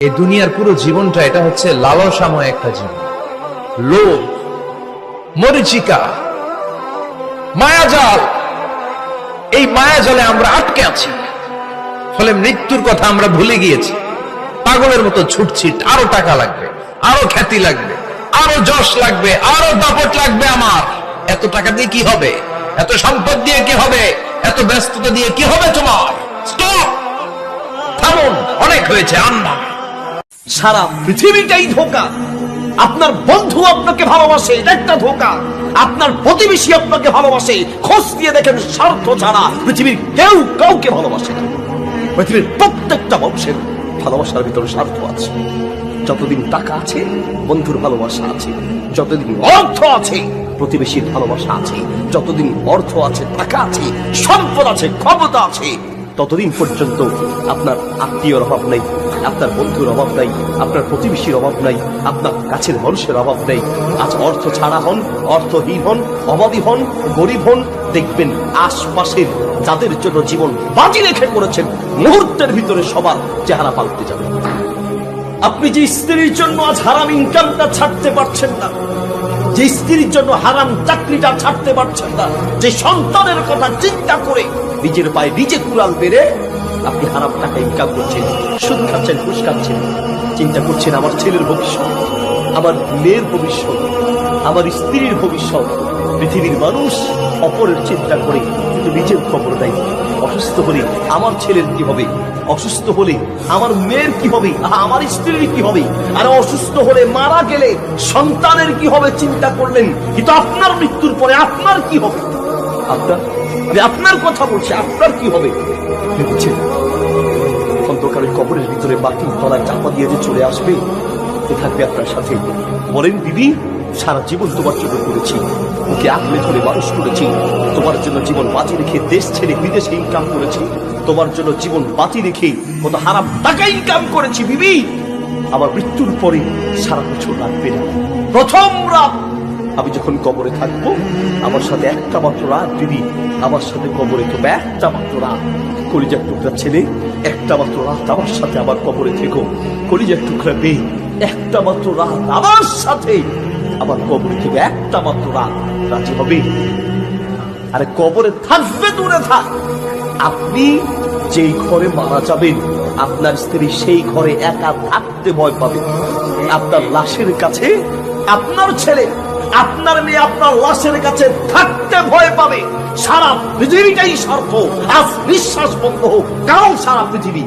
এই দুনিয়ার পুরো জীবনটা এটা হচ্ছে লালসাময় একটা জীবন। লোভ, মরিচিকা, মায়াজাল, এই মায়াজালে আমরা আটকে আছি। ফলে মৃত্যুর কথা আমরা ভুলে গিয়েছি। পাগলের মতো ছুটছি, আরো টাকা লাগবে, আরো খ্যাতি লাগবে, আরো যশ লাগবে, আরো দাপট লাগবে। আমার এত টাকা দিয়ে কি হবে? এত সম্পদ দিয়ে কি হবে? এত ব্যস্ততা দিয়ে কি হবে? তোমার স্টপ, থামুন, অনেক হয়েছে। আন্না সারা পৃথিবীটাই ধোঁকা। আপনার বন্ধু আপনাকে ভালোবাসে, এটা একটা ধোঁকা। আপনার প্রতিবেশী আপনাকে ভালোবাসে, খোঁজ দিয়ে দেখেন স্বার্থ ছাড়া পৃথিবীর কেউ কাউকে ভালোবাসে না। পৃথিবীর প্রত্যেকটা মানুষের ভালোবাসার ভিতরে স্বার্থ আছে। যতদিন টাকা আছে বন্ধুর ভালোবাসা আছে, যতদিন অর্থ আছে প্রতিবেশীর ভালোবাসা আছে, যতদিন অর্থ আছে, টাকা আছে, সম্পদ আছে, ক্ষমতা আছে, ততদিন পর্যন্ত আপনার আত্মীয়র অভাব নাই, আপনার বন্ধুর অভাব নাই, আপনার প্রতিবেশীর অভাব নাই, আপনার কাছের মানুষের অভাব নেই। আজ অর্থ ছাড়া হন, অর্থহীন হন, অভাবী হন, গরিব হন, দেখবেন আশপাশের যাদের জন্য জীবন বাজি রেখে করেছেন মুহূর্তের ভিতরে সবার চেহারা পাল্টে যাবে। আপনি যে স্ত্রীর জন্য আজ হারাম ইনকামটা ছাড়তে পারছেন না, যে স্ত্রীর জন্য হারাম চাকরিটা ছাড়তে পারছেন না, যে সন্তানের কথা চিন্তা করে নিজের পায়ে নিজে কুড়াল বেড়ে আপনি হারাম টাকা ইনকাম করছেন, সুদ খাচ্ছেন, ঘুষ খাচ্ছেন, চিন্তা করছেন আমার ছেলের ভবিষ্যৎ, আমার মেয়ের ভবিষ্যৎ, আমার স্ত্রীর ভবিষ্যৎ। পৃথিবীর মানুষ অপরের চিন্তা করে কিন্তু নিজের খবর দেয়। অসুস্থ হলে আমার ছেলের কি হবে, অসুস্থ হলে আমার মেয়ের কি হবে, আমার স্ত্রীর কি হবে, আর অসুস্থ হলে মারা গেলে সন্তানের কি হবে চিন্তা করলেন, কিন্তু আপনার মৃত্যুর পরে আপনার কি হবে? আপনার কথা বলছে, আপনার কি হবে ভেবেছেন? অন্ধকারের কবরের ভিতরে মাটির তলায় চাপা দিয়ে যে চলে আসবে, কে থাকবে আপনার সাথে? বলেন বিবি, সারা জীবন তোমার জন্য করেছি, ওকে আগলে ধরে মানুষ করেছি, তোমার জন্য জীবন বাজি রেখে দেশ ছেড়ে বিদেশে ইনকাম করেছি, তোমার জন্য জীবন বাজি রেখে কত হারাম টাকা ইনকাম করেছি বিবি। আমার মৃত্যুর পরে সারা বছর লাগবে না, প্রথম রাত আমি যখন কবরে থাকবো, আমার সাথে একটা মাত্র রাত দিদি, আমার সাথে কবরে থাকবে একটা মাত্র রাত। কলিজার টুকরা ছেলে, একটা মাত্র রাত আমার সাথে আমার কবরে থেকো। কলিজার টুকরা মেয়ে, একটা মাত্র রাত আমার সাথে আমার কবরে থেকে একটা মাত্র রাত রাজি হবে? আরে কবরে থাকবে দূরে থাক, আপনি যেই ঘরে মারা যাবেন আপনার স্ত্রী সেই ঘরে একা থাকতে ভয় পাবে। আপনার লাশের কাছে আপনার ছেলে, আপনার মেয়ে আপনার লাশের কাছে থাকতে ভয় পাবে। সারা পৃথিবীটাই স্বার্থ। আজ নিঃশ্বাস বন্ধ হোক, কারণ সারা পৃথিবী